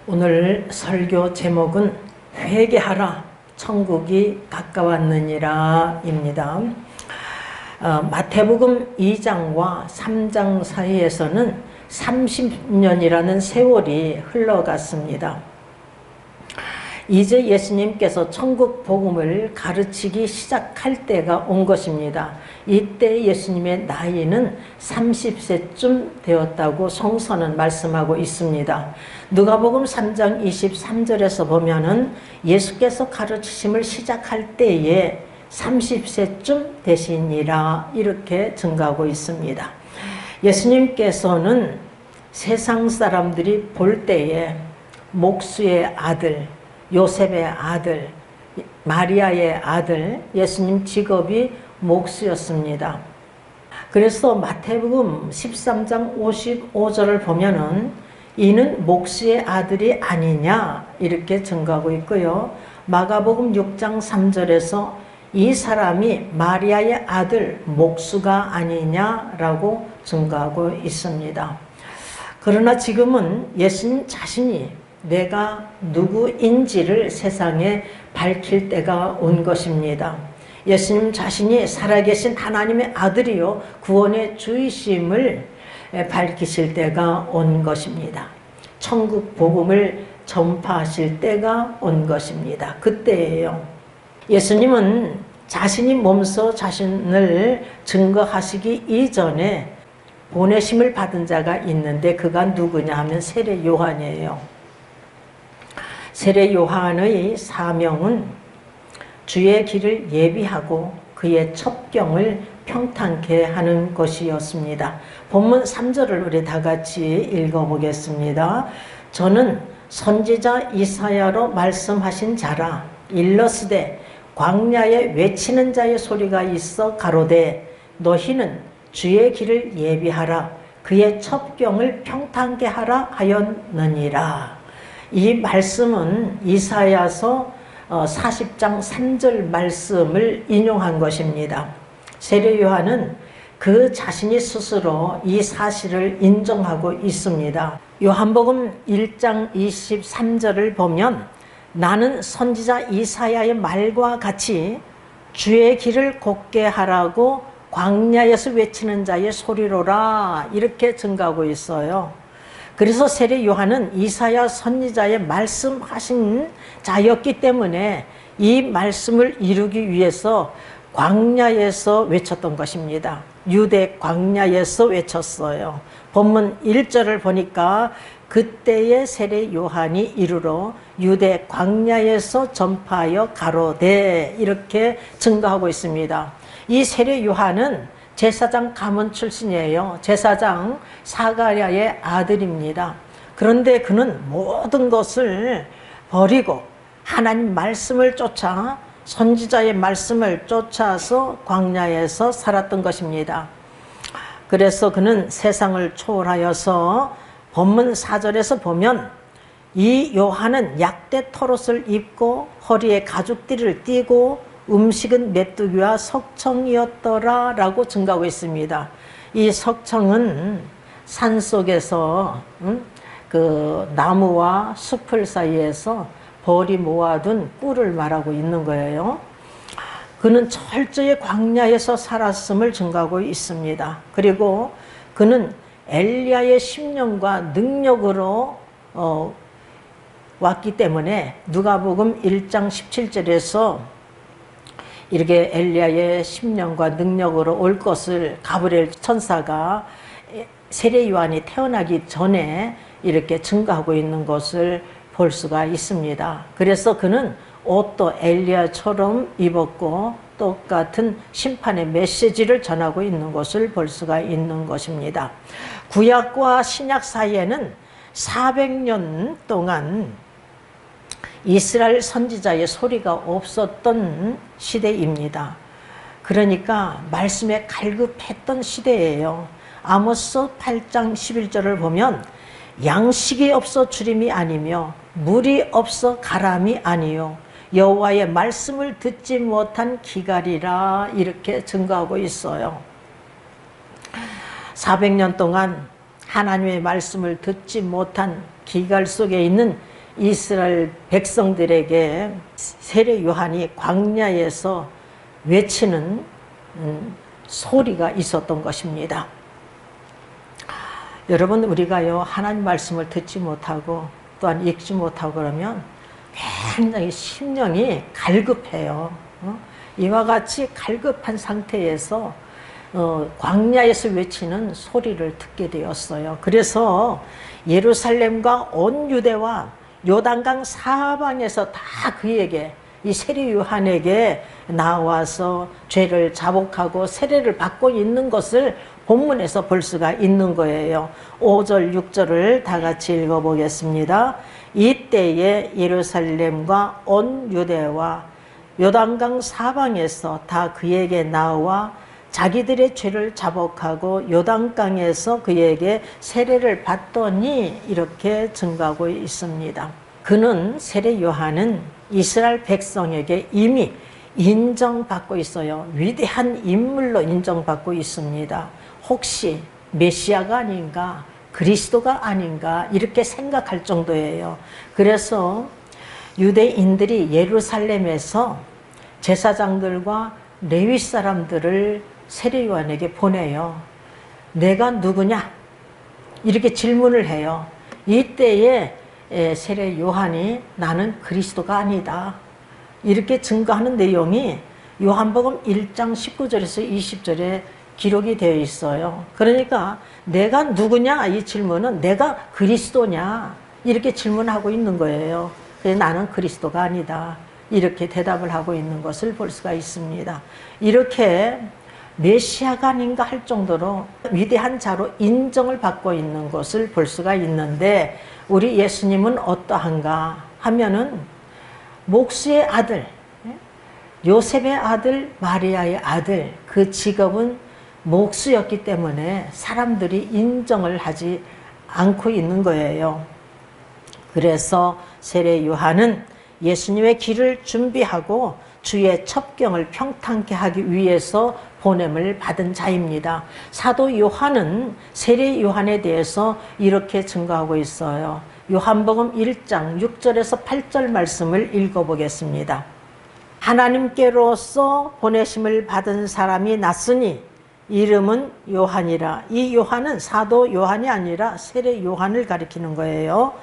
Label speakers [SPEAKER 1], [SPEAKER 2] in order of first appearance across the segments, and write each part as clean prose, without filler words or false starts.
[SPEAKER 1] 오늘 설교 제목은 회개하라 천국이 가까웠느니라 입니다. 마태복음 2장과 3장 사이에서는 30년이라는 세월이 흘러갔습니다. 이제 예수님께서 천국 복음을 가르치기 시작할 때가 온 것입니다. 이때 예수님의 나이는 30세쯤 되었다고 성서는 말씀하고 있습니다. 누가복음 3장 23절에서 보면은 예수께서 가르치심을 시작할 때에 30세쯤 되시니라 이렇게 증가하고 있습니다. 예수님께서는 세상 사람들이 볼 때에 목수의 아들, 요셉의 아들, 마리아의 아들, 예수님 직업이 목수였습니다. 그래서 마태복음 13장 55절을 보면은 이는 목수의 아들이 아니냐 이렇게 증거하고 있고요. 마가복음 6장 3절에서 이 사람이 마리아의 아들 목수가 아니냐라고 증거하고 있습니다. 그러나 지금은 예수님 자신이 내가 누구인지를 세상에 밝힐 때가 온 것입니다. 예수님 자신이 살아계신 하나님의 아들이요 구원의 주이심을 밝히실 때가 온 것입니다. 천국 복음을 전파하실 때가 온 것입니다. 그때예요. 예수님은 자신이 몸소 자신을 증거하시기 이전에 보내심을 받은 자가 있는데 그가 누구냐 하면 세례 요한이에요. 세례 요한의 사명은 주의 길을 예비하고 그의 첩경을 평탄케 하는 것이었습니다. 본문 3절을 우리 다 같이 읽어보겠습니다. 저는 선지자 이사야로 말씀하신 자라 일러스되 광야에 외치는 자의 소리가 있어 가로되 너희는 주의 길을 예비하라 그의 첩경을 평탄케 하라 하였느니라. 이 말씀은 이사야서 40장 3절 말씀을 인용한 것입니다. 세례 요한은 그 자신이 스스로 이 사실을 인정하고 있습니다. 요한복음 1장 23절을 보면 나는 선지자 이사야의 말과 같이 주의 길을 곧게 하라고 광야에서 외치는 자의 소리로라 이렇게 증가하고 있어요. 그래서 세례 요한은 이사야 선지자의 말씀하신 자였기 때문에 이 말씀을 이루기 위해서 광야에서 외쳤던 것입니다. 유대 광야에서 외쳤어요. 본문 1절을 보니까 그때의 세례 요한이 이르러 유대 광야에서 전파하여 가로되 이렇게 증거하고 있습니다. 이 세례 요한은 제사장 가문 출신이에요. 제사장 사가랴의 아들입니다. 그런데 그는 모든 것을 버리고 하나님 말씀을 쫓아 선지자의 말씀을 쫓아서 광야에서 살았던 것입니다. 그래서 그는 세상을 초월하여서 본문 4절에서 보면 이 요한은 약대 털옷을 입고 허리에 가죽띠를 띠고 음식은 메뚜기와 석청이었더라 라고 증가하고 있습니다. 이 석청은 산속에서 그 나무와 숲을 사이에서 벌이 모아둔 꿀을 말하고 있는 거예요. 그는 철저히 광야에서 살았음을 증가하고 있습니다. 그리고 그는 엘리야의 심령과 능력으로 왔기 때문에 누가복음 1장 17절에서 이렇게 엘리야의 심령과 능력으로 올 것을 가브리엘 천사가 세례 요한이 태어나기 전에 이렇게 증거하고 있는 것을 볼 수가 있습니다. 그래서 그는 옷도 엘리야처럼 입었고 똑같은 심판의 메시지를 전하고 있는 것을 볼 수가 있는 것입니다. 구약과 신약 사이에는 400년 동안 이스라엘 선지자의 소리가 없었던 시대입니다. 그러니까 말씀에 갈급했던 시대예요. 아모스 8장 11절을 보면 양식이 없어 주림이 아니며 물이 없어 가람이 아니요 여호와의 말씀을 듣지 못한 기갈이라 이렇게 증거하고 있어요. 400년 동안 하나님의 말씀을 듣지 못한 기갈 속에 있는 이스라엘 백성들에게 세례 요한이 광야에서 외치는 소리가 있었던 것입니다. 여러분, 우리가요 하나님 말씀을 듣지 못하고 또한 읽지 못하고 그러면 굉장히 심령이 갈급해요. 이와 같이 갈급한 상태에서 광야에서 외치는 소리를 듣게 되었어요. 그래서 예루살렘과 온 유대와 요단강 사방에서 다 그에게, 이 세례 요한에게 나와서 죄를 자복하고 세례를 받고 있는 것을 본문에서 볼 수가 있는 거예요. 5절 6절을 다 같이 읽어보겠습니다. 이때에 예루살렘과 온 유대와 요단강 사방에서 다 그에게 나와 자기들의 죄를 자복하고 요단강에서 그에게 세례를 받더니, 이렇게 증거하고 있습니다. 그는, 세례 요한은 이스라엘 백성에게 이미 인정받고 있어요. 위대한 인물로 인정받고 있습니다. 혹시 메시아가 아닌가, 그리스도가 아닌가 이렇게 생각할 정도예요. 그래서 유대인들이 예루살렘에서 제사장들과 레위 사람들을 세례 요한에게 보내요. 내가 누구냐? 이렇게 질문을 해요. 이때에 세례 요한이 나는 그리스도가 아니다, 이렇게 증거하는 내용이 요한복음 1장 19절에서 20절에 기록이 되어 있어요. 그러니까 내가 누구냐, 이 질문은 내가 그리스도냐 이렇게 질문하고 있는 거예요. 그래서 나는 그리스도가 아니다, 이렇게 대답을 하고 있는 것을 볼 수가 있습니다. 이렇게 메시아가 아닌가 할 정도로 위대한 자로 인정을 받고 있는 것을 볼 수가 있는데, 우리 예수님은 어떠한가 하면은 목수의 아들, 요셉의 아들, 마리아의 아들, 그 직업은 목수였기 때문에 사람들이 인정을 하지 않고 있는 거예요. 그래서 세례 요한은 예수님의 길을 준비하고 주의 첩경을 평탄케 하기 위해서 보냄을 받은 자입니다. 사도 요한은 세례 요한에 대해서 이렇게 증거하고 있어요. 요한복음 1장 6절에서 8절 말씀을 읽어보겠습니다. 하나님께로서 보내심을 받은 사람이 났으니 이름은 요한이라. 이 요한은 사도 요한이 아니라 세례 요한을 가리키는 거예요.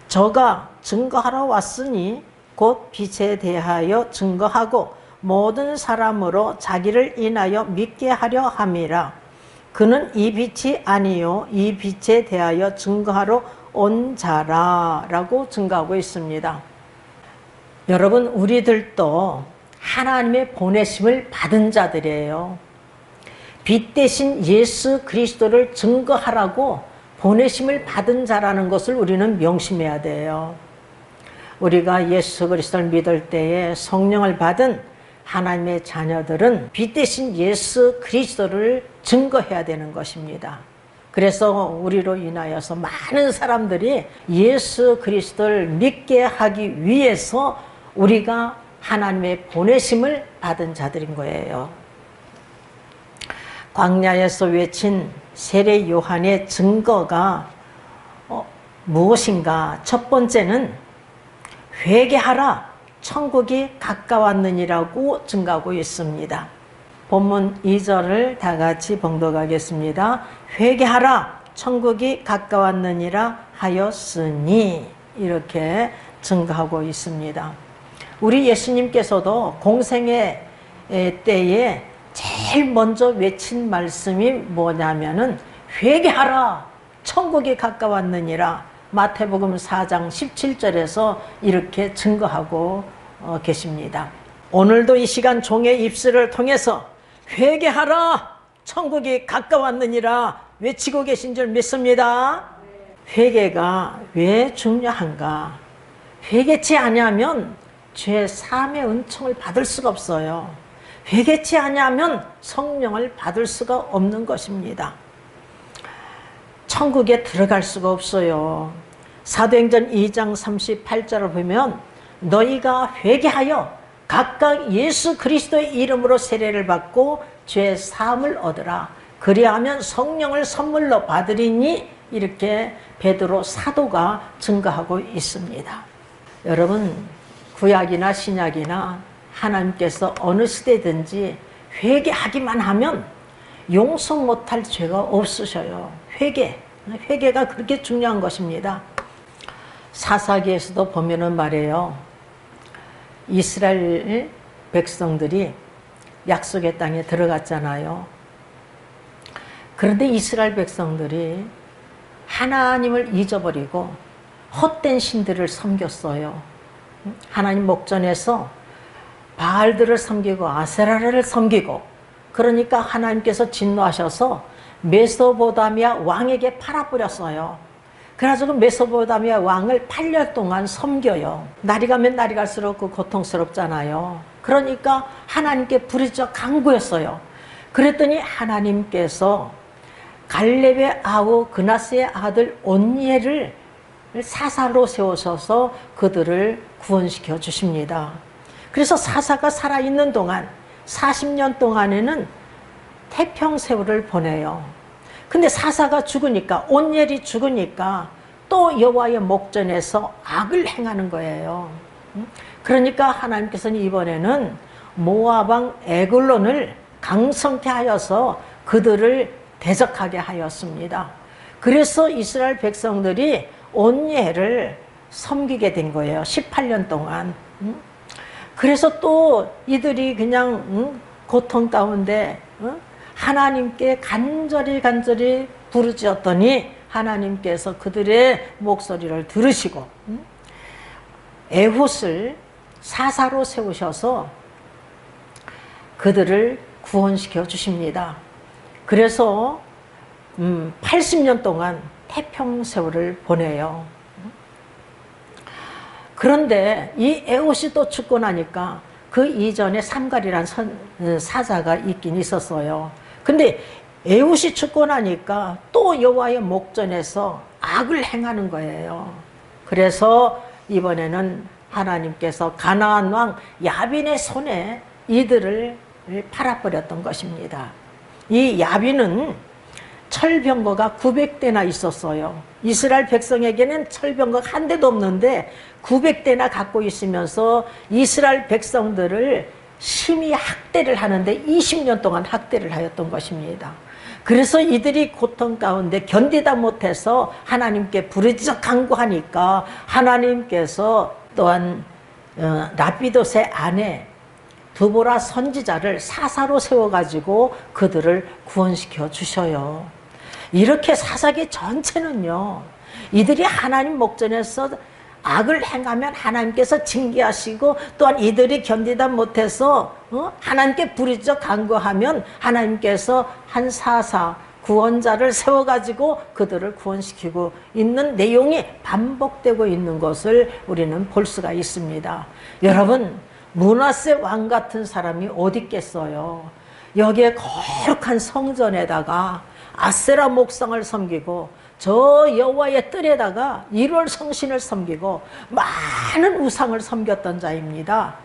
[SPEAKER 1] 저가 증거하러 왔으니 곧 빛에 대하여 증거하고 모든 사람으로 자기를 인하여 믿게 하려 함이라. 그는 이 빛이 아니요 이 빛에 대하여 증거하러 온 자라 라고 증거하고 있습니다. 여러분, 우리들도 하나님의 보내심을 받은 자들이에요. 빛 대신 예수 그리스도를 증거하라고 보내심을 받은 자라는 것을 우리는 명심해야 돼요. 우리가 예수 그리스도를 믿을 때에 성령을 받은 하나님의 자녀들은 빛 대신 예수 그리스도를 증거해야 되는 것입니다. 그래서 우리로 인하여서 많은 사람들이 예수 그리스도를 믿게 하기 위해서 우리가 하나님의 보내심을 받은 자들인 거예요. 광야에서 외친 세례 요한의 증거가 무엇인가? 첫 번째는 회개하라, 천국이 가까웠느니라고 증가하고 있습니다. 본문 2절을 다 같이 봉독하겠습니다. 회개하라, 천국이 가까웠느니라 하였으니, 이렇게 증가하고 있습니다. 우리 예수님께서도 공생의 때에 제일 먼저 외친 말씀이 뭐냐면은 회개하라, 천국이 가까웠느니라. 마태복음 4장 17절에서 이렇게 증거하고 계십니다. 오늘도 이 시간 종의 입술을 통해서 회개하라, 천국이 가까웠느니라 외치고 계신 줄 믿습니다. 회개가 왜 중요한가? 회개치 아니하면 죄 사함의 은총을 받을 수가 없어요. 회개치 아니하면 성령을 받을 수가 없는 것입니다. 천국에 들어갈 수가 없어요. 사도행전 2장 38절을 보면 너희가 회개하여 각각 예수 그리스도의 이름으로 세례를 받고 죄 사함을 얻으라. 그리하면 성령을 선물로 받으리니, 이렇게 베드로 사도가 증거하고 있습니다. 여러분, 구약이나 신약이나 하나님께서 어느 시대든지 회개하기만 하면 용서 못할 죄가 없으셔요. 회개가 그렇게 중요한 것입니다. 사사기에서도 보면은 말이에요, 이스라엘 백성들이 약속의 땅에 들어갔잖아요. 그런데 이스라엘 백성들이 하나님을 잊어버리고 헛된 신들을 섬겼어요. 하나님 목전에서 바알들을 섬기고 아세라를 섬기고, 그러니까 하나님께서 진노하셔서 메소포타미아 왕에게 팔아버렸어요. 그래가지고 메소포타미아 왕을 8년 동안 섬겨요. 날이 가면 날이 갈수록 그 고통스럽잖아요. 그러니까 하나님께 부르짖어 간구했어요. 그랬더니 하나님께서 갈렙의 아우 그나스의 아들 온니엘을 사사로 세우셔서 그들을 구원시켜 주십니다. 그래서 사사가 살아있는 동안 40년 동안에는 태평세월을 보내요. 근데 사사가 죽으니까, 온니엘이 죽으니까 또 여호와의 목전에서 악을 행하는 거예요. 그러니까 하나님께서는 이번에는 모압 왕 에글론을 강성케 하여서 그들을 대적하게 하였습니다. 그래서 이스라엘 백성들이 온니엘을 섬기게 된 거예요. 18년 동안. 그래서 또 이들이 그냥 고통 가운데 하나님께 간절히 부르짖었더니 하나님께서 그들의 목소리를 들으시고 에훗을 사사로 세우셔서 그들을 구원시켜 주십니다. 그래서 80년 동안 태평세월을 보내요. 그런데 이 에훗이 또 죽고 나니까 그 이전에 삼갈이란 사자가 있긴 있었어요. 근데 에훗이 죽고 나니까 또 여호와의 목전에서 악을 행하는 거예요. 그래서 이번에는 하나님께서 가나안 왕 야빈의 손에 이들을 팔아버렸던 것입니다. 이 야빈은 철병거가 900대나 있었어요. 이스라엘 백성에게는 철병거가 한 대도 없는데 900대나 갖고 있으면서 이스라엘 백성들을 심히 학대를 하는데 20년 동안 학대를 하였던 것입니다. 그래서 이들이 고통 가운데 견디다 못해서 하나님께 부르짖어 간구하니까 하나님께서 또한 라피도스의 아내 드보라 선지자를 사사로 세워가지고 그들을 구원시켜 주셔요. 이렇게 사사기 전체는요, 이들이 하나님 목전에서 악을 행하면 하나님께서 징계하시고, 또한 이들이 견디다 못해서 하나님께 부르짖어 간구하면 하나님께서 한 사사 구원자를 세워가지고 그들을 구원시키고 있는 내용이 반복되고 있는 것을 우리는 볼 수가 있습니다. 여러분, 므낫세 왕 같은 사람이 어디 있겠어요? 여기에 거룩한 성전에다가 아세라 목상을 섬기고 저 여호와의 뜰에다가 1월 성신을 섬기고 많은 우상을 섬겼던 자입니다.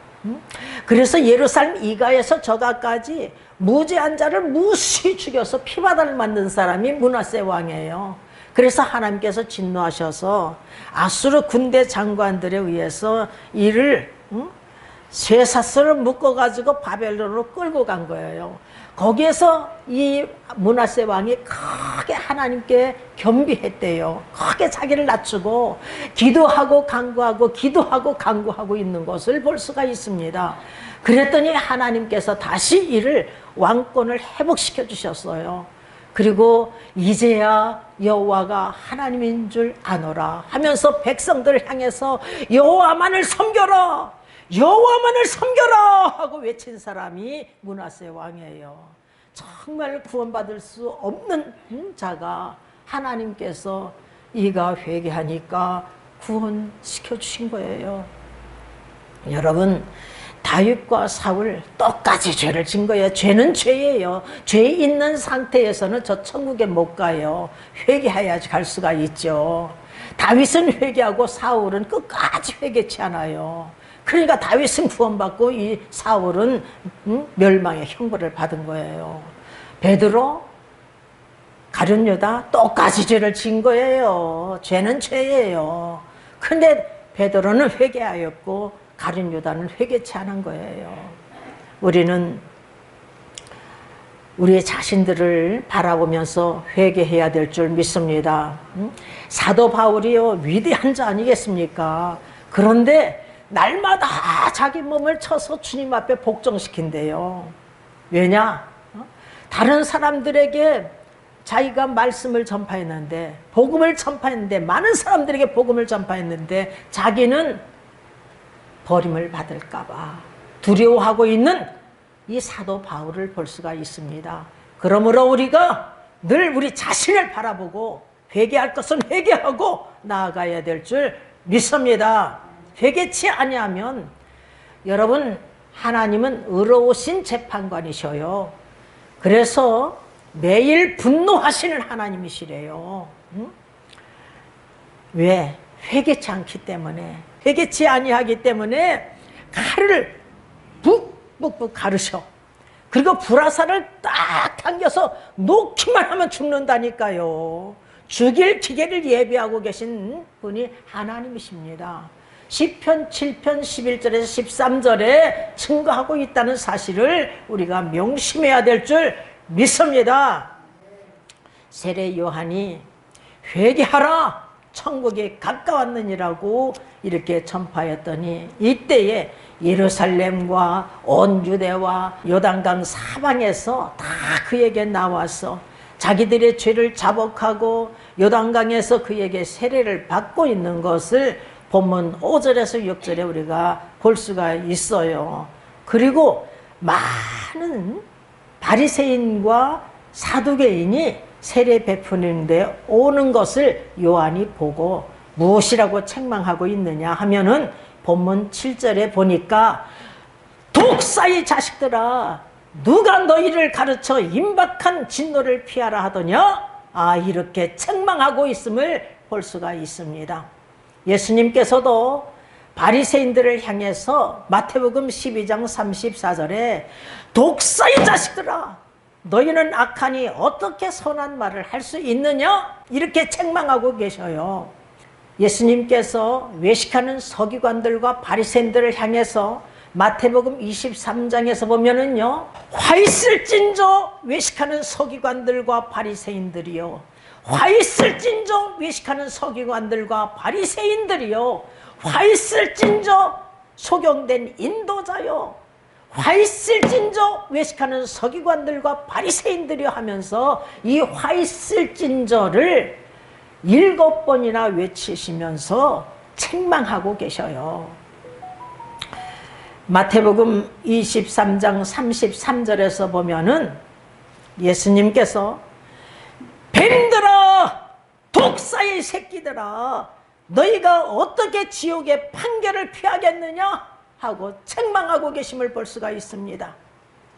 [SPEAKER 1] 그래서 예루살렘 이가에서 저가까지 무죄한 자를 무수히 죽여서 피바다를 만든 사람이 므낫세 왕이에요. 그래서 하나님께서 진노하셔서 아수르 군대 장관들에 의해서 이를 쇠사슬을 묶어가지고 바벨론으로 끌고 간 거예요. 거기에서 이 므낫세 왕이 크게 하나님께 겸비했대요. 크게 자기를 낮추고 기도하고 간구하고 있는 것을 볼 수가 있습니다. 그랬더니 하나님께서 다시 이를 왕권을 회복시켜 주셨어요. 그리고 이제야 여호와가 하나님인 줄 아노라 하면서 백성들을 향해서 여호와만을 섬겨라, 여호와만을 섬겨라 하고 외친 사람이 므낫세 왕이에요. 정말 구원받을 수 없는 자가 하나님께서 이가 회개하니까 구원시켜 주신 거예요. 여러분, 다윗과 사울 똑같이 죄를 진 거예요. 죄는 죄예요. 죄 있는 상태에서는 저 천국에 못 가요. 회개해야지 갈 수가 있죠. 다윗은 회개하고 사울은 끝까지 회개치 않아요. 그러니까 다윗은 구원받고 이 사울은 멸망의 형벌을 받은 거예요. 베드로, 가룟 유다 똑같이 죄를 진 거예요. 죄는 죄예요. 근데 베드로는 회개하였고 가룟 유다는 회개치 않은 거예요. 우리는 우리의 자신들을 바라보면서 회개해야 될 줄 믿습니다. 사도 바울이요, 위대한 자 아니겠습니까? 그런데 날마다 자기 몸을 쳐서 주님 앞에 복종시킨대요. 왜냐? 다른 사람들에게 자기가 말씀을 전파했는데, 복음을 전파했는데, 많은 사람들에게 복음을 전파했는데 자기는 버림을 받을까 봐 두려워하고 있는 이 사도 바울을 볼 수가 있습니다. 그러므로 우리가 늘 우리 자신을 바라보고 회개할 것은 회개하고 나아가야 될 줄 믿습니다. 회개치 아니하면, 여러분, 하나님은 의로우신 재판관이셔요. 그래서 매일 분노하시는 하나님이시래요. 왜? 회개치 않기 때문에, 회개치 아니하기 때문에 칼을 북북북 가르셔. 그리고 불화살을 딱 당겨서 놓기만 하면 죽는다니까요. 죽일 기계를 예비하고 계신 분이 하나님이십니다. 시편 7편 11절에서 13절에 증거하고 있다는 사실을 우리가 명심해야 될 줄 믿습니다. 세례 요한이 회개하라, 천국이 가까웠느니라고 이렇게 전파했더니, 이때에 예루살렘과 온 유대와 요단강 사방에서 다 그에게 나와서 자기들의 죄를 자복하고 요단강에서 그에게 세례를 받고 있는 것을 본문 5절에서 6절에 우리가 볼 수가 있어요. 그리고 많은 바리새인과 사두개인이 세례 베푸는데 오는 것을 요한이 보고 무엇이라고 책망하고 있느냐 하면은 본문 7절에 보니까, 독사의 자식들아, 누가 너희를 가르쳐 임박한 진노를 피하라 하더냐? 이렇게 책망하고 있음을 볼 수가 있습니다. 예수님께서도 바리새인들을 향해서 마태복음 12장 34절에 독사의 자식들아, 너희는 악하니 어떻게 선한 말을 할 수 있느냐? 이렇게 책망하고 계셔요. 예수님께서 외식하는 서기관들과 바리새인들을 향해서 마태복음 23장에서 보면은요, 화 있을진저 외식하는 서기관들과 바리새인들이요, 화 있을진저 외식하는 서기관들과 바리새인들이요, 화 있을진저 소경된 인도자요, 화 있을진저 외식하는 서기관들과 바리새인들이요 하면서 이 화 있을진저를 7번이나 외치시면서 책망하고 계셔요. 마태복음 23장 33절에서 보면은 예수님께서 뱀들아, 독사의 새끼들아, 너희가 어떻게 지옥의 판결을 피하겠느냐 하고 책망하고 계심을 볼 수가 있습니다.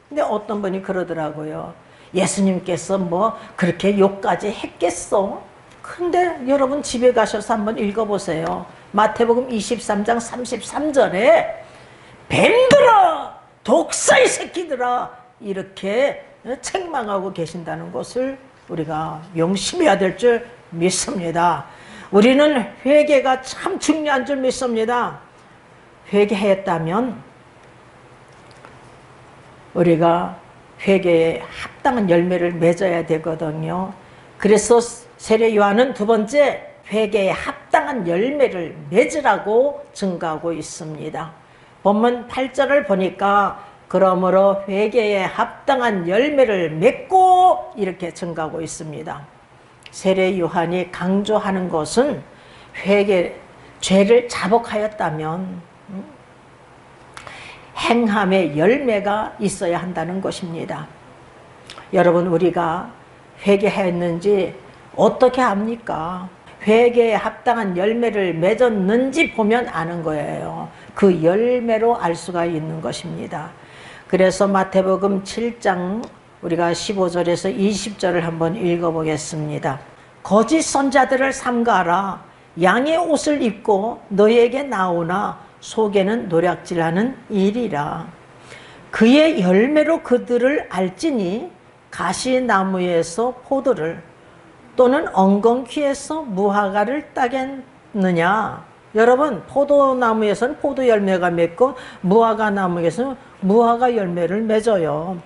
[SPEAKER 1] 근데 어떤 분이 그러더라고요. 예수님께서 뭐 그렇게 욕까지 했겠어? 근데 여러분 집에 가셔서 한번 읽어보세요. 마태복음 23장 33절에 뱀들아, 독사의 새끼들아, 이렇게 책망하고 계신다는 것을 우리가 명심해야 될 줄 믿습니다. 우리는 회개가 참 중요한 줄 믿습니다. 회개했다면 우리가 회개에 합당한 열매를 맺어야 되거든요. 그래서 세례 요한은 두 번째, 회개에 합당한 열매를 맺으라고 증거하고 있습니다. 본문 8절을 보니까 그러므로 회개에 합당한 열매를 맺고 이렇게 증거하고 있습니다. 세례 요한이 강조하는 것은 회개, 죄를 자복하였다면 행함의 열매가 있어야 한다는 것입니다. 여러분, 우리가 회개했는지 어떻게 합니까? 회개에 합당한 열매를 맺었는지 보면 아는 거예요. 그 열매로 알 수가 있는 것입니다. 그래서 마태복음 7장 우리가 15절에서 20절을 한번 읽어보겠습니다. 거짓 선자들을 삼가하라. 양의 옷을 입고 너희에게 나오나 속에는 노략질하는 일이라. 그의 열매로 그들을 알지니 가시나무에서 포도를 또는 엉겅퀴에서 무화과를 따겠느냐. 여러분, 포도나무에서는 포도 열매가 맺고 무화과 나무에서는 무화과 열매를 맺어요.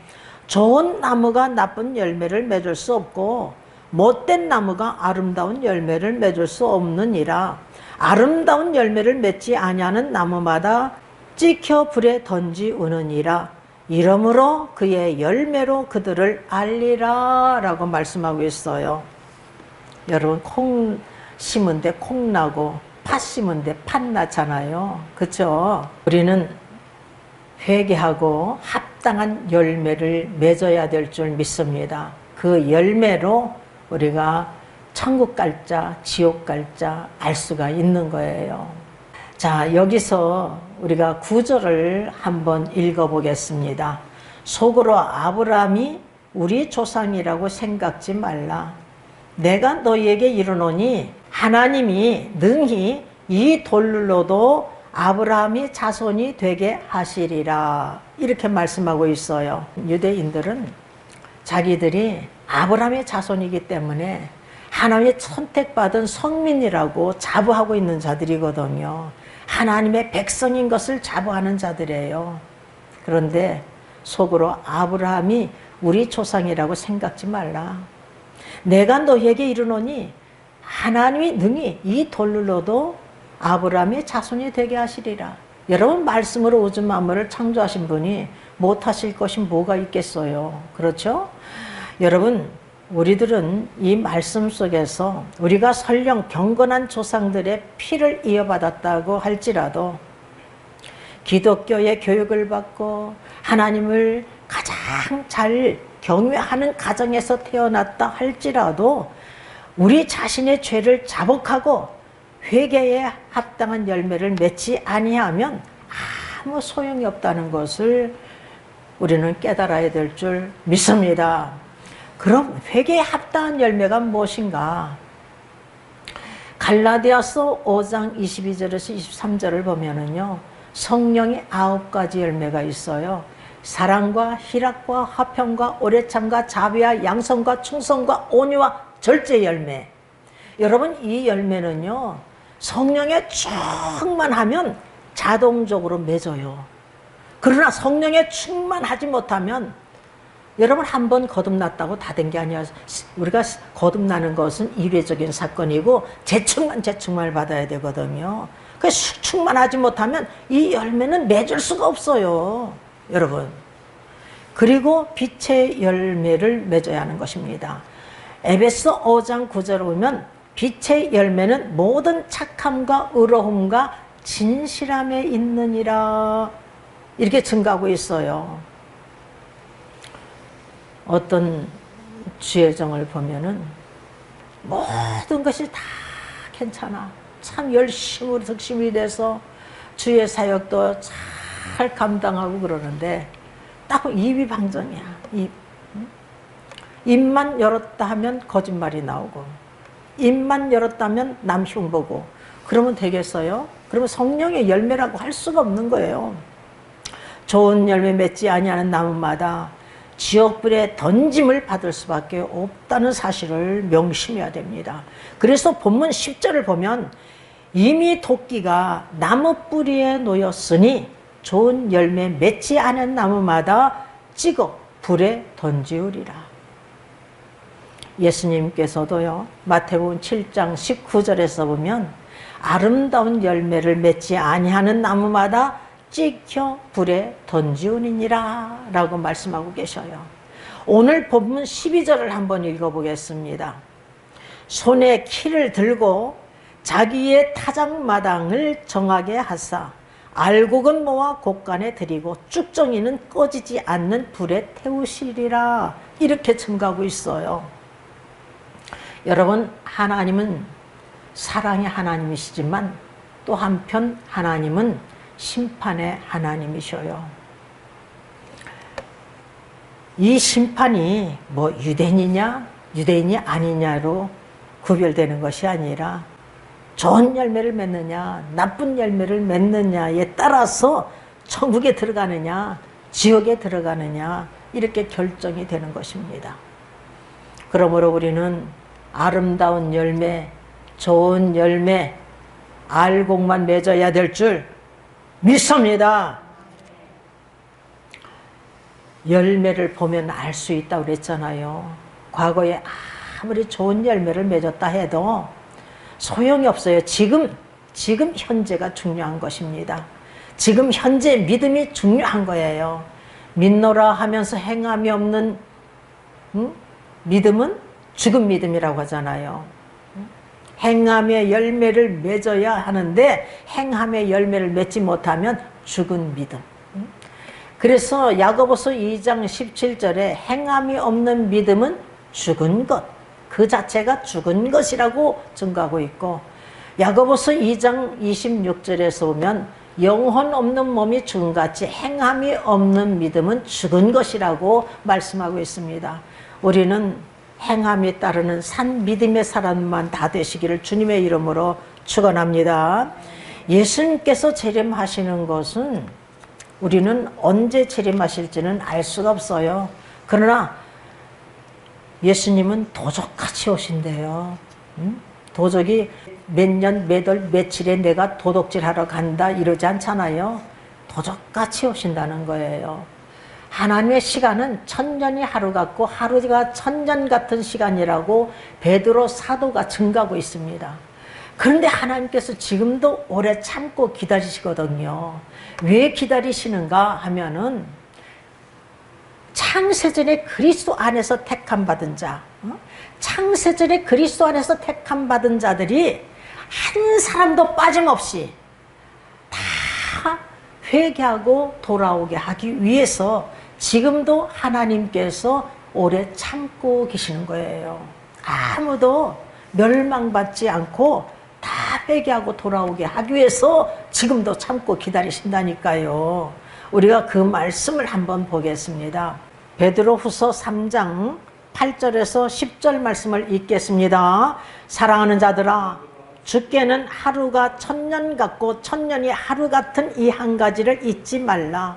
[SPEAKER 1] 좋은 나무가 나쁜 열매를 맺을 수 없고 못된 나무가 아름다운 열매를 맺을 수 없느니라. 아름다운 열매를 맺지 아니하는 나무마다 찍혀 불에 던지우느니라. 이러므로 그의 열매로 그들을 알리라 라고 말씀하고 있어요. 여러분, 콩 심은데 콩 나고 팥 심은데 팥 나잖아요. 그렇죠? 우리는 회개하고 합당한 열매를 맺어야 될 줄 믿습니다. 그 열매로 우리가 천국 갈자, 지옥 갈자 알 수가 있는 거예요. 자, 여기서 우리가 구절을 한번 읽어보겠습니다. 속으로 아브라함이 우리 조상이라고 생각지 말라. 내가 너희에게 이르노니 하나님이 능히 이 돌로도 아브라함이 자손이 되게 하시리라. 이렇게 말씀하고 있어요. 유대인들은 자기들이 아브라함의 자손이기 때문에 하나님의 선택받은 성민이라고 자부하고 있는 자들이거든요. 하나님의 백성인 것을 자부하는 자들이에요. 그런데 속으로 아브라함이 우리 조상이라고 생각지 말라. 내가 너희에게 이르노니 하나님이 능히 이 돌로도 아브라함의 자손이 되게 하시리라. 여러분, 말씀으로 우주 만물을 창조하신 분이 못하실 것이 뭐가 있겠어요. 그렇죠? 여러분, 우리들은 이 말씀 속에서 우리가 설령 경건한 조상들의 피를 이어받았다고 할지라도 기독교의 교육을 받고 하나님을 가장 잘 경외하는 가정에서 태어났다 할지라도 우리 자신의 죄를 자복하고 회개에 합당한 열매를 맺지 아니하면 아무 소용이 없다는 것을 우리는 깨달아야 될 줄 믿습니다. 그럼 회개에 합당한 열매가 무엇인가? 갈라디아서 5장 22절에서 23절을 보면은요, 성령의 9가지 열매가 있어요. 사랑과 희락과 화평과 오래참과 자비와 양선과 충성과 온유와 절제 열매. 여러분, 이 열매는요, 성령에 충만하면 자동적으로 맺어요. 그러나 성령에 충만하지 못하면 여러분, 한번 거듭났다고 다 된 게 아니야. 우리가 거듭나는 것은 이례적인 사건이고 재충만을 받아야 되거든요. 그래서 충만하지 못하면 이 열매는 맺을 수가 없어요, 여러분. 그리고 빛의 열매를 맺어야 하는 것입니다. 에베소 5장 9절을 보면 빛의 열매는 모든 착함과 의로움과 진실함에 있느니라. 이렇게 증가하고 있어요. 어떤 주의정을 보면은 모든 것이 다 괜찮아. 참 열심으로 득심이 돼서 주의 사역도 잘 감당하고 그러는데 딱 입이 방정이야. 입만 열었다 하면 거짓말이 나오고, 입만 열었다 하면 남 흉보고, 그러면 되겠어요? 그러면 성령의 열매라고 할 수가 없는 거예요. 좋은 열매 맺지 아니하는 나무마다 지옥불에 던짐을 받을 수밖에 없다는 사실을 명심해야 됩니다. 그래서 본문 10절을 보면 이미 도끼가 나무 뿌리에 놓였으니 좋은 열매 맺지 않은 나무마다 찍어 불에 던지우리라. 예수님께서도요, 마태복음 7장 19절에서 보면 아름다운 열매를 맺지 아니하는 나무마다 찍혀 불에 던지우니라 라고 말씀하고 계셔요. 오늘 본문 12절을 한번 읽어보겠습니다. 손에 키를 들고 자기의 타작마당을 정하게 하사 알곡은 모아 곳간에 들이고 쭉정이는 꺼지지 않는 불에 태우시리라. 이렇게 증가하고 있어요. 여러분, 하나님은 사랑의 하나님이시지만 또 한편 하나님은 심판의 하나님이셔요. 이 심판이 뭐 유대인이냐 유대인이 아니냐로 구별되는 것이 아니라 좋은 열매를 맺느냐 나쁜 열매를 맺느냐에 따라서 천국에 들어가느냐 지옥에 들어가느냐 이렇게 결정이 되는 것입니다. 그러므로 우리는 아름다운 열매, 좋은 열매, 알곡만 맺어야 될 줄 믿습니다. 열매를 보면 알 수 있다고 그랬잖아요. 과거에 아무리 좋은 열매를 맺었다 해도 소용이 없어요. 지금 현재가 중요한 것입니다. 지금 현재 믿음이 중요한 거예요. 믿노라 하면서 행함이 없는 믿음은 죽은 믿음이라고 하잖아요. 행함의 열매를 맺어야 하는데 행함의 열매를 맺지 못하면 죽은 믿음. 그래서 야고보서 2장 17절에 행함이 없는 믿음은 죽은 것, 그 자체가 죽은 것이라고 증거하고 있고, 야고보서 2장 26절에서 보면 영혼 없는 몸이 죽은 같이 행함이 없는 믿음은 죽은 것이라고 말씀하고 있습니다. 우리는 행함이 따르는 산 믿음의 사람만 다 되시기를 주님의 이름으로 축원합니다. 예수님께서 재림하시는 것은 우리는 언제 재림하실지는 알 수가 없어요. 그러나 예수님은 도적같이 오신대요. 도적이 몇 년, 몇 월, 며칠에 내가 도둑질하러 간다 이러지 않잖아요. 도적같이 오신다는 거예요. 하나님의 시간은 천년이 하루 같고 하루가 천년 같은 시간이라고 베드로 사도가 증거하고 있습니다. 그런데 하나님께서 지금도 오래 참고 기다리시거든요. 왜 기다리시는가 하면은 창세전에 그리스도 안에서 택함 받은 자, 창세전에 그리스도 안에서 택함 받은 자들이 한 사람도 빠짐없이 다 회개하고 돌아오게 하기 위해서 지금도 하나님께서 오래 참고 계시는 거예요. 아무도 멸망받지 않고 다 회개하고 돌아오게 하기 위해서 지금도 참고 기다리신다니까요. 우리가 그 말씀을 한번 보겠습니다. 베드로후서 3장 8절에서 10절 말씀을 읽겠습니다. 사랑하는 자들아, 주께는 하루가 천년 같고 천년이 하루 같은 이 한 가지를 잊지 말라.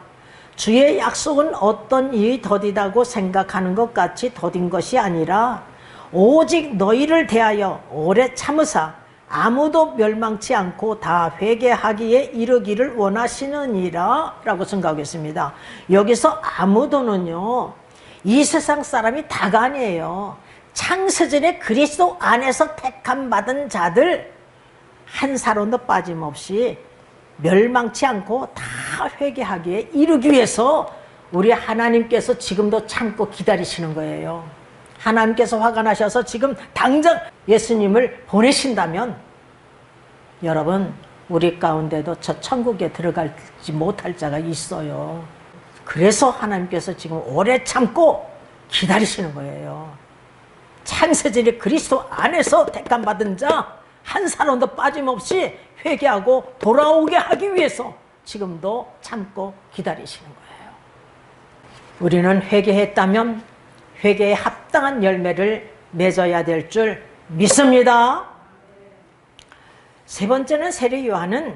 [SPEAKER 1] 주의 약속은 어떤 일이 더디다고 생각하는 것 같이 더딘 것이 아니라 오직 너희를 대하여 오래 참으사 아무도 멸망치 않고 다 회개하기에 이르기를 원하시느니라 라고 생각하겠습니다. 여기서 아무도는요, 이 세상 사람이 다가 아니에요. 창세전에 그리스도 안에서 택함 받은 자들 한 사람도 빠짐없이 멸망치 않고 다 회개하기에 이르기 위해서 우리 하나님께서 지금도 참고 기다리시는 거예요. 하나님께서 화가 나셔서 지금 당장 예수님을 보내신다면 여러분, 우리 가운데도 저 천국에 들어가지 못할 자가 있어요. 그래서 하나님께서 지금 오래 참고 기다리시는 거예요. 창세전에 그리스도 안에서 택함 받은 자 한 사람도 빠짐없이 회개하고 돌아오게 하기 위해서 지금도 참고 기다리시는 거예요. 우리는 회개했다면 회개에 합당한 열매를 맺어야 될 줄 믿습니다. 세 번째는 세례 요한은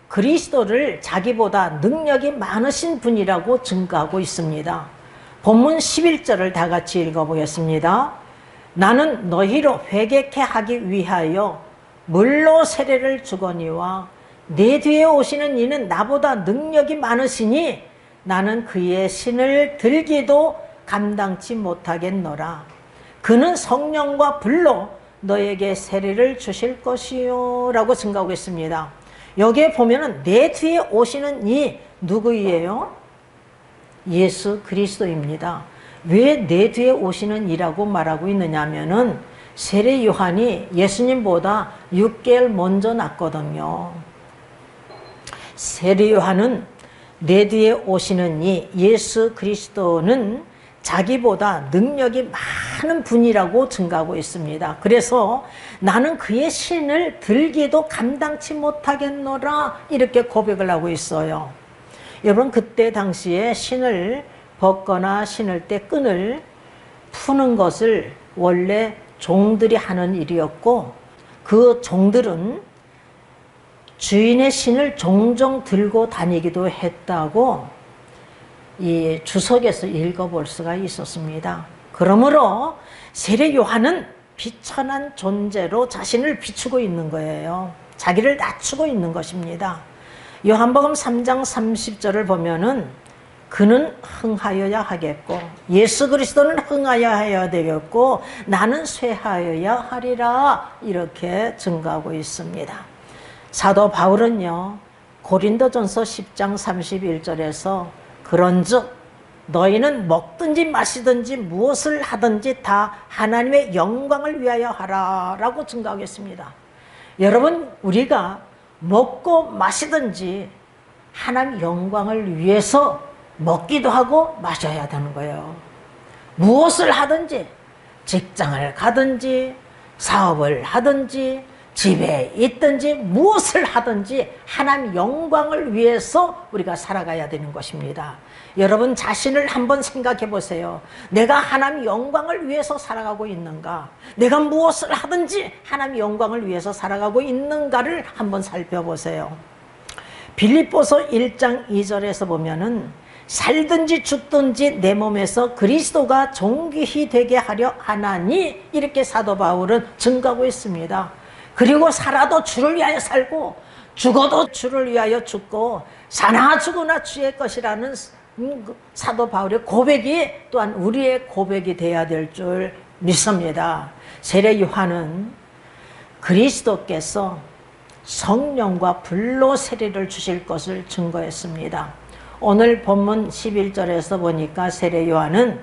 [SPEAKER 1] 그리스도를 자기보다 능력이 많으신 분이라고 증거하고 있습니다. 본문 11절을 다 같이 읽어보겠습니다. 나는 너희로 회개케 하기 위하여 물로 세례를 주거니와 내 뒤에 오시는 이는 나보다 능력이 많으시니 나는 그의 신을 들기도 감당치 못하겠노라. 그는 성령과 불로 너에게 세례를 주실 것이요 라고 증거하고 있습니다. 여기에 보면은 내 뒤에 오시는 이 누구예요? 예수 그리스도입니다. 왜 내 뒤에 오시는 이라고 말하고 있느냐 하면은 세례 요한이 예수님보다 6개월 먼저 났거든요. 세례 요한은 내 뒤에 오시는 이 예수 그리스도는 자기보다 능력이 많은 분이라고 증거하고 있습니다. 그래서 나는 그의 신을 들기도 감당치 못하겠노라 이렇게 고백을 하고 있어요. 여러분, 그때 당시에 신을 벗거나 신을 때 끈을 푸는 것을 원래 종들이 하는 일이었고, 그 종들은 주인의 신을 종종 들고 다니기도 했다고 이 주석에서 읽어볼 수가 있었습니다. 그러므로 세례 요한은 비천한 존재로 자신을 비추고 있는 거예요. 자기를 낮추고 있는 것입니다. 요한복음 3장 30절을 보면은 그는 흥하여야 하겠고 예수 그리스도는 흥하여야 되겠고 나는 쇠하여야 하리라 이렇게 증거하고 있습니다. 사도 바울은요 고린도전서 10장 31절에서 그런즉 너희는 먹든지 마시든지 무엇을 하든지 다 하나님의 영광을 위하여 하라 라고 증거하겠습니다. 여러분 우리가 먹고 마시든지 하나님 영광을 위해서 먹기도 하고 마셔야 되는 거예요. 무엇을 하든지 직장을 가든지 사업을 하든지 집에 있든지 무엇을 하든지 하나님 영광을 위해서 우리가 살아가야 되는 것입니다. 여러분 자신을 한번 생각해 보세요. 내가 하나님 영광을 위해서 살아가고 있는가? 내가 무엇을 하든지 하나님 영광을 위해서 살아가고 있는가를 한번 살펴보세요. 빌립보서 1장 2절에서 보면은 살든지 죽든지 내 몸에서 그리스도가 존귀히 되게 하려 하나니 이렇게 사도 바울은 증거하고 있습니다. 그리고 살아도 주를 위하여 살고 죽어도 주를 위하여 죽고 사나 죽으나 주의 것이라는 사도 바울의 고백이 또한 우리의 고백이 되어야 될 줄 믿습니다. 세례 요한은 그리스도께서 성령과 불로 세례를 주실 것을 증거했습니다. 오늘 본문 11절에서 보니까 세례 요한은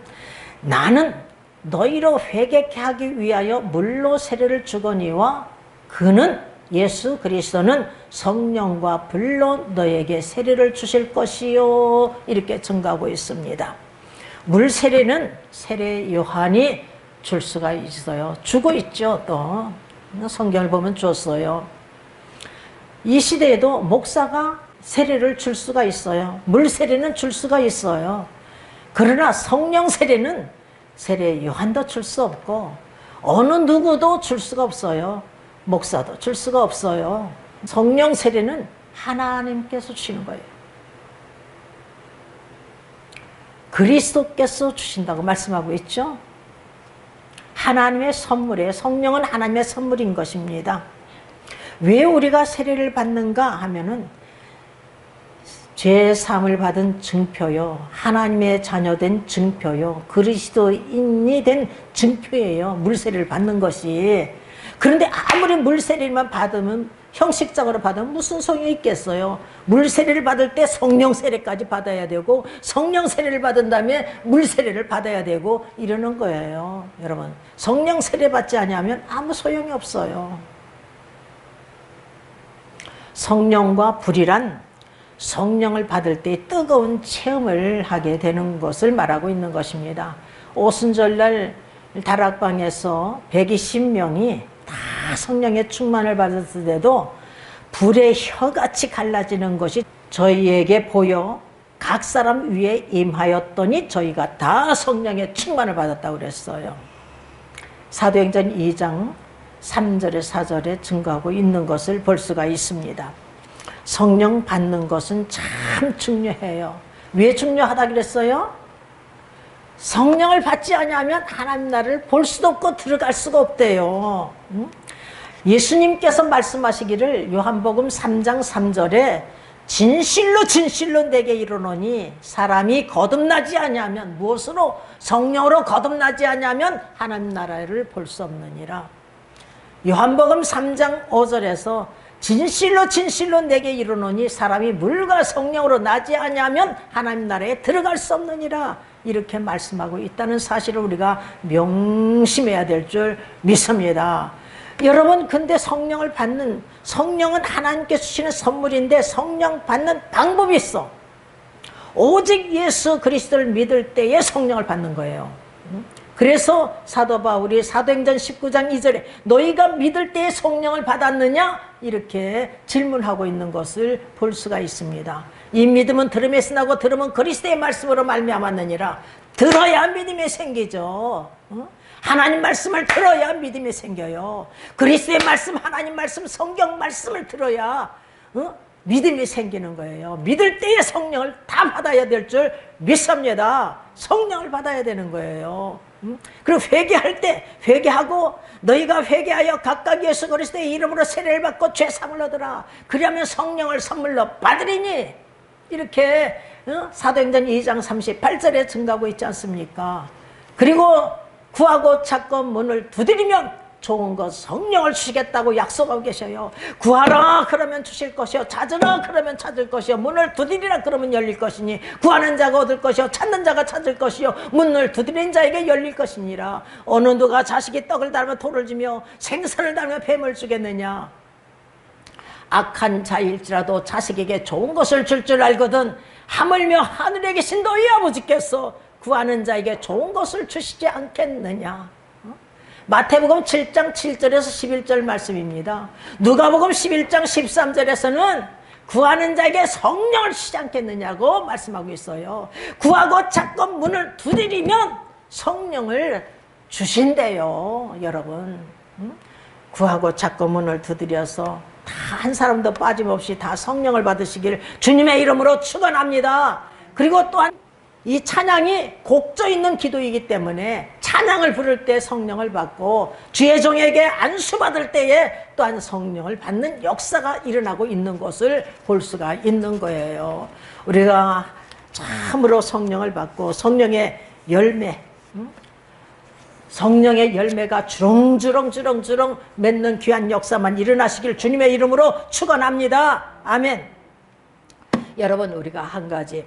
[SPEAKER 1] 나는 너희로 회개케 하기 위하여 물로 세례를 주거니와 그는 예수 그리스도는 성령과 불로 너에게 세례를 주실 것이요 이렇게 증거하고 있습니다. 물 세례는 세례 요한이 줄 수가 있어요. 주고 있죠. 또 성경을 보면 줬어요. 이 시대에도 목사가 세례를 줄 수가 있어요. 물 세례는 줄 수가 있어요. 그러나 성령 세례는 세례 요한도 줄 수 없고 어느 누구도 줄 수가 없어요. 목사도 줄 수가 없어요. 성령 세례는 하나님께서 주시는 거예요. 그리스도께서 주신다고 말씀하고 있죠. 하나님의 선물이에요. 성령은 하나님의 선물인 것입니다. 왜 우리가 세례를 받는가 하면은 죄 사함을 받은 증표요, 하나님의 자녀된 증표요, 그리스도인이 된 증표예요. 물세례를 받는 것이. 그런데 아무리 물세례만 받으면 형식적으로 받으면 무슨 소용이 있겠어요. 물세례를 받을 때 성령 세례까지 받아야 되고 성령 세례를 받은 다음에 물세례를 받아야 되고 이러는 거예요. 여러분 성령 세례 받지 않으면 아무 소용이 없어요. 성령과 불이란 성령을 받을 때 뜨거운 체험을 하게 되는 것을 말하고 있는 것입니다. 오순절날 다락방에서 120명이 다 성령의 충만을 받았을 때도 불의 혀같이 갈라지는 것이 저희에게 보여 각 사람 위에 임하였더니 저희가 다 성령의 충만을 받았다고 그랬어요. 사도행전 2장 3절에 4절에 증거하고 있는 것을 볼 수가 있습니다. 성령 받는 것은 참 중요해요. 왜 중요하다 그랬어요? 성령을 받지 않으면 하나님 나라를 볼 수도 없고 들어갈 수가 없대요. 예수님께서 말씀하시기를 요한복음 3장 3절에 진실로 진실로 내게 이르노니 사람이 거듭나지 아니하면 무엇으로? 성령으로 거듭나지 아니하면 하나님 나라를 볼 수 없느니라. 요한복음 3장 5절에서 진실로 진실로 내게 이르노니 사람이 물과 성령으로 나지 아니하면 하나님 나라에 들어갈 수 없느니라 이렇게 말씀하고 있다는 사실을 우리가 명심해야 될 줄 믿습니다. 여러분 근데 성령을 받는, 성령은 하나님께서 주시는 선물인데 성령 받는 방법이 있어. 오직 예수 그리스도를 믿을 때에 성령을 받는 거예요. 그래서 사도 바울이 사도행전 19장 2절에 너희가 믿을 때에 성령을 받았느냐? 이렇게 질문하고 있는 것을 볼 수가 있습니다. 이 믿음은 들음에서 나고 들음은 그리스도의 말씀으로 말미암았느니라. 들어야 믿음이 생기죠. 하나님 말씀을 들어야 믿음이 생겨요. 그리스도의 말씀, 하나님 말씀, 성경 말씀을 들어야 믿음이 생기는 거예요. 믿을 때에 성령을 다 받아야 될 줄 믿습니다. 성령을 받아야 되는 거예요. 그리고 회개할 때 회개하고 너희가 회개하여 각각 예수 그리스도의 이름으로 세례를 받고 죄사함을 얻으라. 그리하면 성령을 선물로 받으리니. 이렇게 사도행전 2장 38절에 증가하고 있지 않습니까? 그리고 구하고 찾고 문을 두드리면 좋은 것 성령을 주시겠다고 약속하고 계셔요. 구하라 그러면 주실 것이요, 찾으라 그러면 찾을 것이요, 문을 두드리라 그러면 열릴 것이니 구하는 자가 얻을 것이요 찾는 자가 찾을 것이요 문을 두드리는 자에게 열릴 것이니라. 어느 누가 자식이 떡을 닮아 돌을 주며 생선을 닮아 뱀을 주겠느냐. 악한 자일지라도 자식에게 좋은 것을 줄 줄 알거든 하물며 하늘에 계신 너희 아버지께서 구하는 자에게 좋은 것을 주시지 않겠느냐. 마태복음 7장 7절에서 11절 말씀입니다. 누가복음 11장 13절에서는 구하는 자에게 성령을 주시지 않겠느냐고 말씀하고 있어요. 구하고 찾고 문을 두드리면 성령을 주신대요. 여러분, 구하고 찾고 문을 두드려서 다 한 사람도 빠짐없이 다 성령을 받으시길 주님의 이름으로 축원합니다. 그리고 또한 이 찬양이 곡조 있는 기도이기 때문에 찬양을 부를 때 성령을 받고 주의 종에게 안수받을 때에 또한 성령을 받는 역사가 일어나고 있는 것을 볼 수가 있는 거예요. 우리가 참으로 성령을 받고 성령의 열매, 성령의 열매가 주렁주렁 맺는 귀한 역사만 일어나시길 주님의 이름으로 축원합니다. 아멘. 여러분, 우리가 한 가지,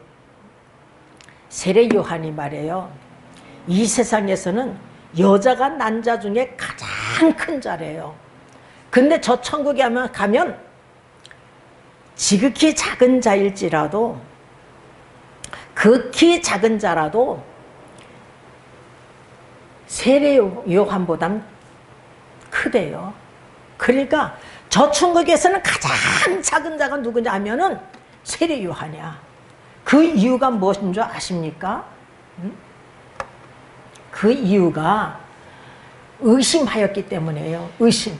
[SPEAKER 1] 세례 요한이 말해요. 이 세상에서는 여자가 난 자 중에 가장 큰 자래요. 근데 저 천국에 가면 지극히 작은 자일지라도, 극히 작은 자라도 세례 요한보단 크대요. 그러니까 저 천국에서는 가장 작은 자가 누구냐 하면은 세례 요한이야. 그 이유가 무엇인 줄 아십니까? 그 이유가 의심하였기 때문이에요. 의심.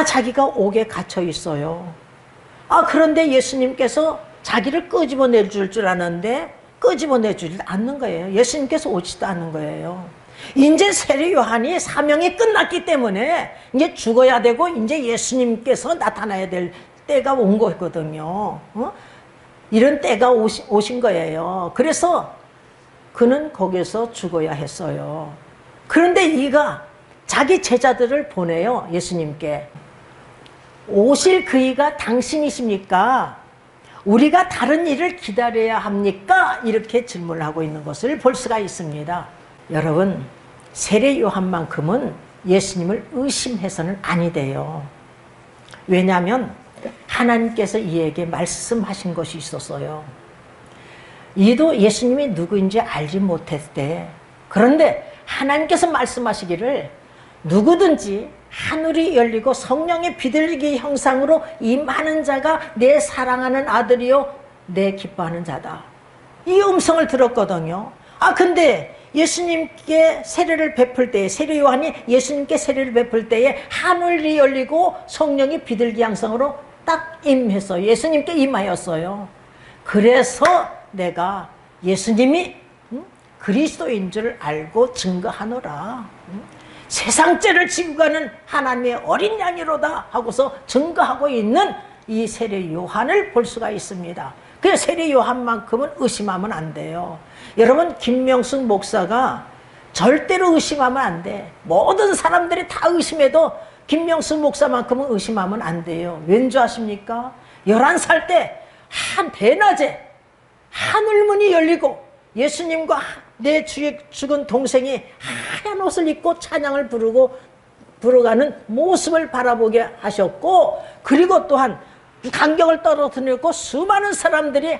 [SPEAKER 1] 자기가 옥에 갇혀 있어요. 그런데 예수님께서 자기를 끄집어내 줄 아는데 끄집어내 주지 않는 거예요. 예수님께서 오지도 않는 거예요. 이제 세례 요한이 사명이 끝났기 때문에 이제 죽어야 되고 이제 예수님께서 나타나야 될 때가 온 거거든요. 이런 때가 오신 거예요. 그래서 그는 거기서 죽어야 했어요. 그런데 이가 자기 제자들을 보내요. 예수님께. 오실 그이가 당신이십니까? 우리가 다른 일을 기다려야 합니까? 이렇게 질문을 하고 있는 것을 볼 수가 있습니다. 여러분, 세례 요한만큼은 예수님을 의심해서는 아니 돼요. 왜냐하면 하나님께서 이에게 말씀하신 것이 있었어요. 이도 예수님이 누구인지 알지 못했대. 그런데 하나님께서 말씀하시기를 누구든지 하늘이 열리고 성령의 비둘기 형상으로 임하는 자가 내 사랑하는 아들이요 내 기뻐하는 자다. 이 음성을 들었거든요. 근데 예수님께 세례를 베풀 때에, 세례 요한이 예수님께 세례를 베풀 때에 하늘이 열리고 성령이 비둘기 형상으로 딱 임해서 예수님께 임하였어요. 그래서 내가 예수님이 그리스도인 줄 알고 증거하노라. 세상 죄를 지고 가는 하나님의 어린 양이로다 하고서 증거하고 있는 이 세례 요한을 볼 수가 있습니다. 그래서 세례 요한만큼은 의심하면 안 돼요. 여러분, 김명숙 목사가 절대로 의심하면 안 돼. 모든 사람들이 다 의심해도 김명숙 목사만큼은 의심하면 안 돼요. 왠 줄 아십니까? 11살 때 한 대낮에 하늘문이 열리고 예수님과 내 죽은 동생이 하얀 옷을 입고 찬양을 부르가는 모습을 바라보게 하셨고, 그리고 또한 간격을 떨어뜨렸고 수많은 사람들이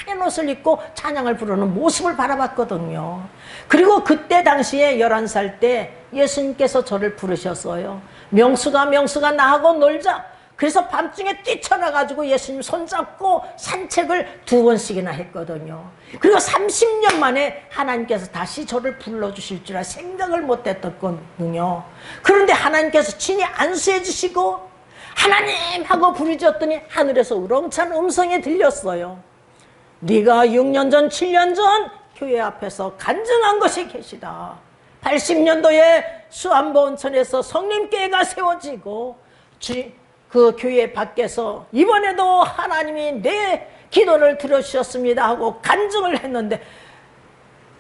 [SPEAKER 1] 하얀 옷을 입고 찬양을 부르는 모습을 바라봤거든요. 그리고 그때 당시에 11살 때 예수님께서 저를 부르셨어요. 명수가 나하고 놀자. 그래서 밤중에 뛰쳐나가지고 예수님 손잡고 산책을 2번씩이나 했거든요. 그리고 30년 만에 하나님께서 다시 저를 불러주실 줄 생각을 못했거든요. 그런데 하나님께서 친히 안수해 주시고 하나님 하고 부르짖었더니 하늘에서 우렁찬 음성이 들렸어요. 네가 6년 전 7년 전 교회 앞에서 간증한 것이 계시다. 80년도에 수안보 온천에서 성림교회가 세워지고 그 교회 밖에서 이번에도 하나님이 내 기도를 들어주셨습니다 하고 간증을 했는데,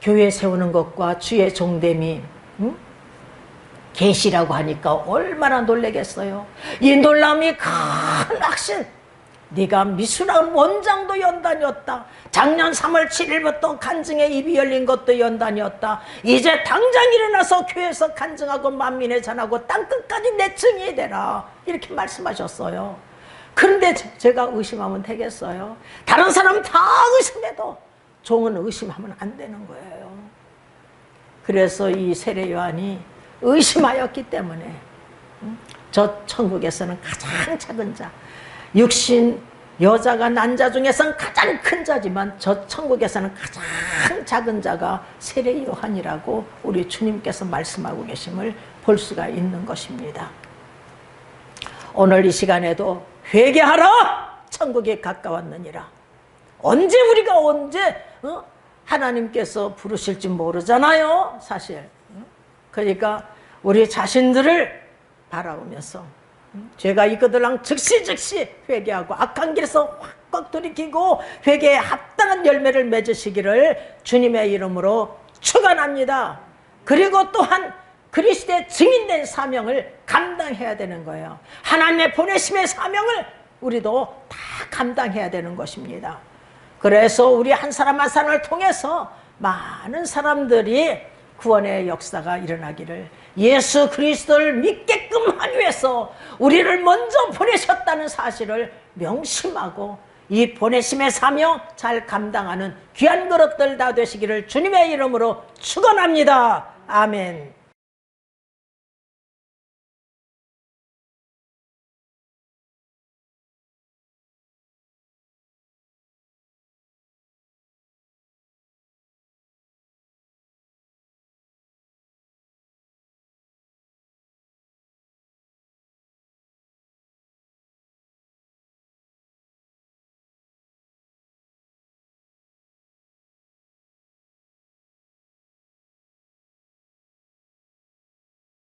[SPEAKER 1] 교회 세우는 것과 주의 종됨이 계시라고 하니까 얼마나 놀라겠어요. 이 놀라움이 큰 확신. 네가 미술학 원장도 연단이었다. 작년 3월 7일부터 간증에 입이 열린 것도 연단이었다. 이제 당장 일어나서 교회에서 간증하고 만민에 전하고 땅끝까지 내 증인이 되라. 이렇게 말씀하셨어요. 그런데 제가 의심하면 되겠어요? 다른 사람 다 의심해도 종은 의심하면 안 되는 거예요. 그래서 이 세례 요한이 의심하였기 때문에 저 천국에서는 가장 작은 자, 육신 여자가 난 자 중에서는 가장 큰 자지만 저 천국에서는 가장 작은 자가 세례 요한이라고 우리 주님께서 말씀하고 계심을 볼 수가 있는 것입니다. 오늘 이 시간에도 회개하라! 천국에 가까웠느니라. 언제 하나님께서 부르실지 모르잖아요, 사실. 그러니까 우리 자신들을 바라보면서 죄가 이거들랑 즉시 회개하고 악한 길에서 확 돌이키고 회개에 합당한 열매를 맺으시기를 주님의 이름으로 축원합니다. 그리고 또한 그리스도의 증인된 사명을 감당해야 되는 거예요. 하나님의 보내심의 사명을 우리도 다 감당해야 되는 것입니다. 그래서 우리 한 사람 한 사람을 통해서 많은 사람들이 구원의 역사가 일어나기를, 예수 그리스도를 믿게끔 하기 위해서 우리를 먼저 보내셨다는 사실을 명심하고 이 보내심의 사명 잘 감당하는 귀한 그릇들 다 되시기를 주님의 이름으로 축원합니다. 아멘.